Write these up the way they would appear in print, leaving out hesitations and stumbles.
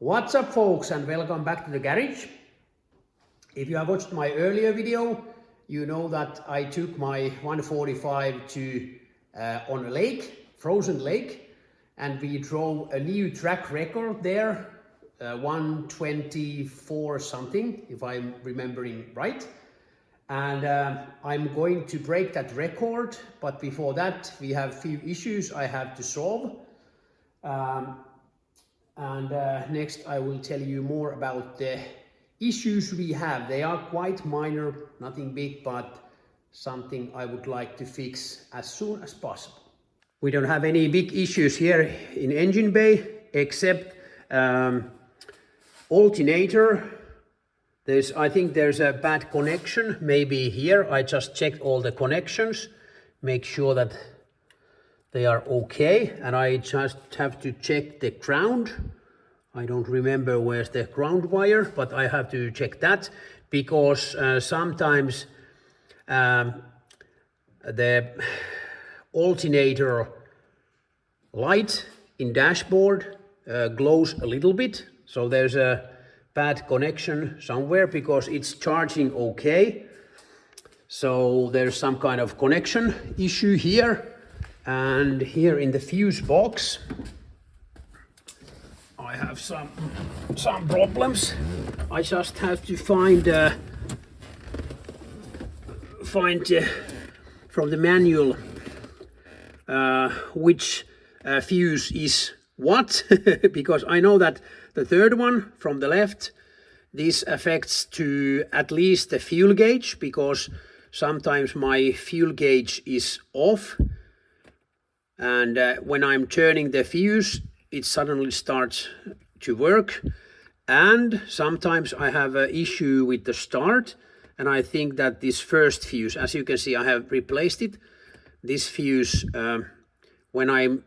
What's up folks, and welcome back to the garage. If you have watched my earlier video, you know that I took my 145 to on a lake, frozen lake, and we drove a new track record there, 124 something, if I'm remembering right. And I'm going to break that record, but before that we have a few issues I have to solve. Next I will tell you more about the issues we have. They are quite minor, nothing big, but something I would like to fix as soon as possible. We don't have any big issues here in engine bay except alternator. I think there's a bad connection, maybe here. I just checked all the connections, make sure that they are okay, and I just have to check the ground. I don't remember where's the ground wire, but I have to check that because sometimes the alternator light in dashboard glows a little bit, so there's a bad connection somewhere because it's charging okay. So there's some kind of connection issue here. And here in the fuse box I have some problems. I just have to find from the manual which fuse is what because I know that the third one from the left, this affects to at least the fuel gauge, because sometimes my fuel gauge is off. And when I'm turning the fuse, it suddenly starts to work. And sometimes I have an issue with the start. And I think that this first fuse, as you can see, I have replaced it. This fuse, when I'm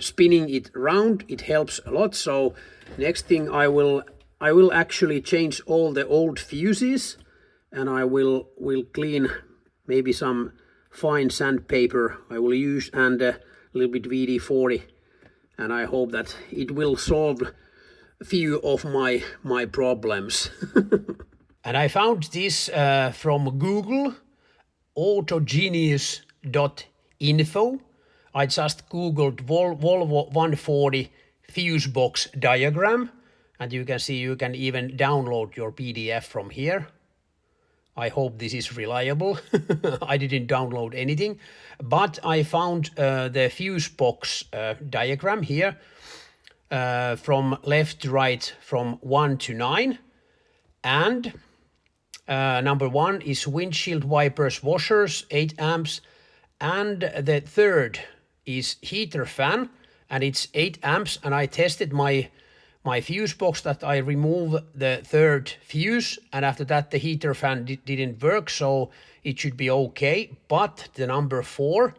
spinning it round, it helps a lot. So next thing I will actually change all the old fuses, and I will clean maybe some fine sandpaper I will use, and a little bit WD-40, and I hope that it will solve a few of my problems. And I found this from Google, autogenius.info. I just googled Volvo 140 fuse box diagram, and you can see you can even download your PDF from here. I hope this is reliable. I didn't download anything, but I found the fuse box diagram here from left to right, from 1 to 9. And number 1 is windshield wipers washers, 8 amps. And the third is heater fan, and it's 8 amps. And I tested my fuse box that I remove the third fuse, and after that the heater fan didn't work, so it should be okay. But the number 4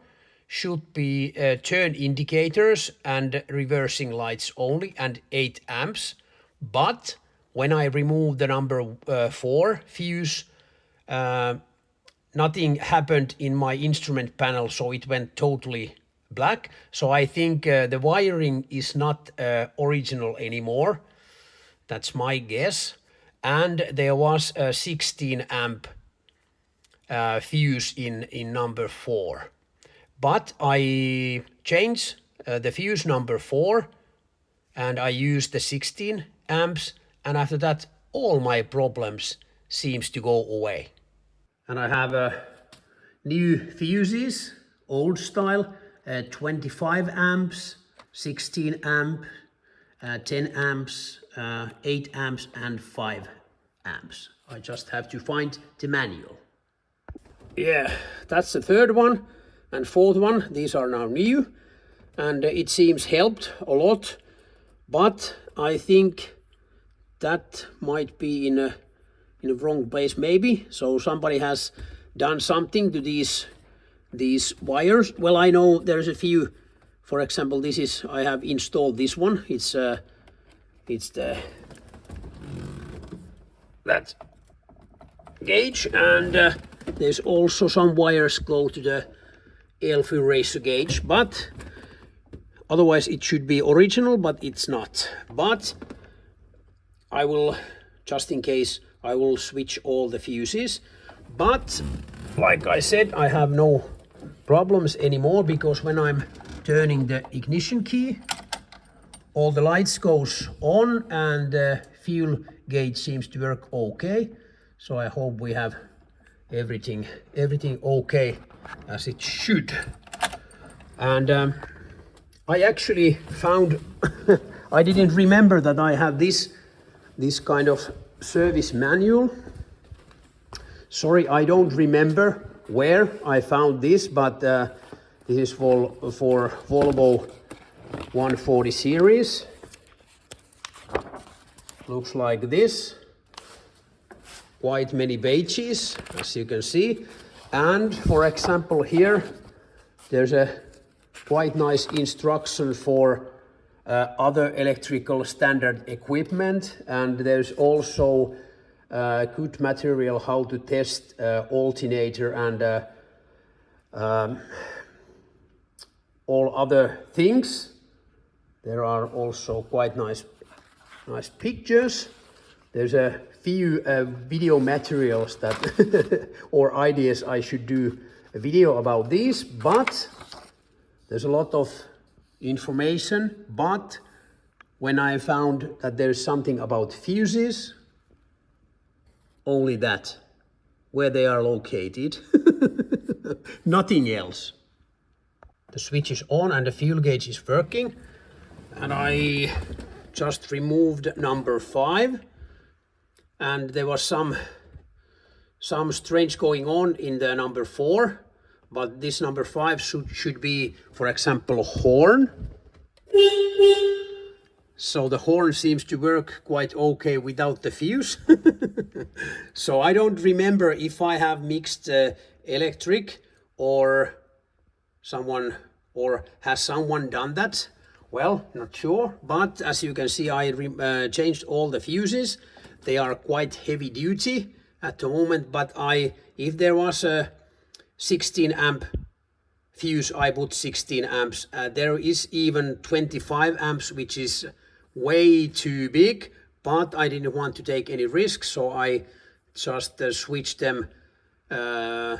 should be turn indicators and reversing lights only, and 8 amps. But when I remove the number 4 fuse, nothing happened in my instrument panel, so it went totally black. So I think the wiring is not original anymore. That's my guess. And there was a 16 amp fuse in number 4. But I changed the fuse number 4 and I used the 16 amps, and after that all my problems seems to go away. And I have new fuses, old style. 25 amps, 16 amp, 10 amps, 8 amps and 5 amps. I just have to find the manual. Yeah, that's the third one and fourth one. These are now new, and it seems helped a lot, but I think that might be in a wrong place maybe. So somebody has done something to these wires. Well, I know there's a few. For example, this is, I have installed this one. It's that gauge, and there's also some wires go to the Elfu racer gauge, but otherwise it should be original, but it's not. But I will, just in case, I will switch all the fuses. But like I said, I have no problems anymore, because when I'm turning the ignition key, all the lights goes on and the fuel gauge seems to work okay. So I hope we have everything okay as it should. And I actually found I didn't remember that I have this kind of service manual. Sorry, I don't remember where I found this, but this is for Volvo 140 series. Looks like this. Quite many pages, as you can see. And for example, here there's a quite nice instruction for other electrical standard equipment, and there's also good material how to test alternator and all other things. There are also quite nice pictures. There's a few video materials that or ideas I should do a video about these, but there's a lot of information. But when I found that there's something about fuses, only that, where they are located, nothing else. The switch is on and the fuel gauge is working, and I just removed number 5, and there was some strange going on in the number 4, but this number 5 should be, for example, horn. So the horn seems to work quite okay without the fuse. So I don't remember if I have mixed electric or has someone done that. Well, not sure, but as you can see, I changed all the fuses. They are quite heavy duty at the moment, but if there was a 16 amp fuse, I put 16 amps. There is even 25 amps, which is way too big, but I didn't want to take any risks, so I just switched them the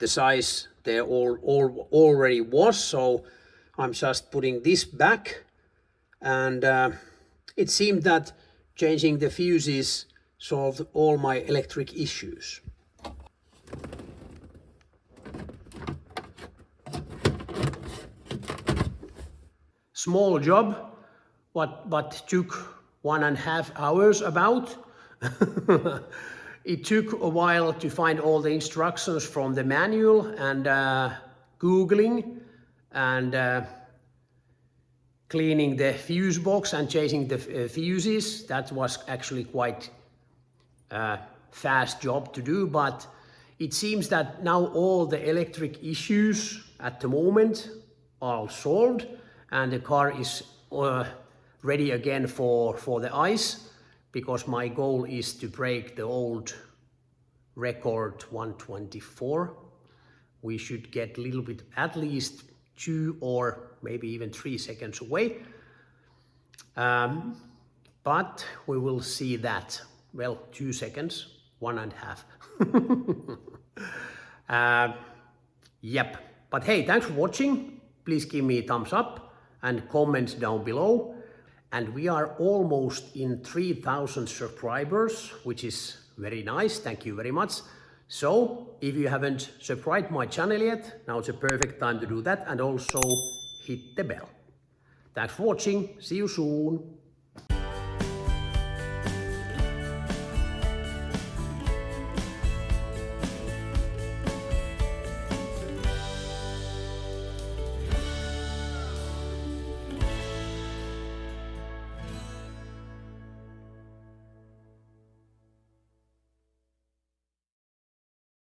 size they already was. So I'm just putting this back, and it seemed that changing the fuses solved all my electric issues. Small job, but took 1.5 hours about. It took a while to find all the instructions from the manual and Googling and cleaning the fuse box and changing the fuses. That was actually quite a fast job to do, but it seems that now all the electric issues at the moment are solved, and the car is ready again for the ice, because my goal is to break the old record 124. We should get a little bit, at least 2 or maybe even 3 seconds away. But we will see that. Well, 2 seconds, 1.5. Yep. But hey, thanks for watching. Please give me a thumbs up and comments down below. And we are almost in 3,000 subscribers, which is very nice. Thank you very much. So if you haven't subscribed my channel yet, now it's a perfect time to do that, and also hit the bell. Thanks for watching. See you soon.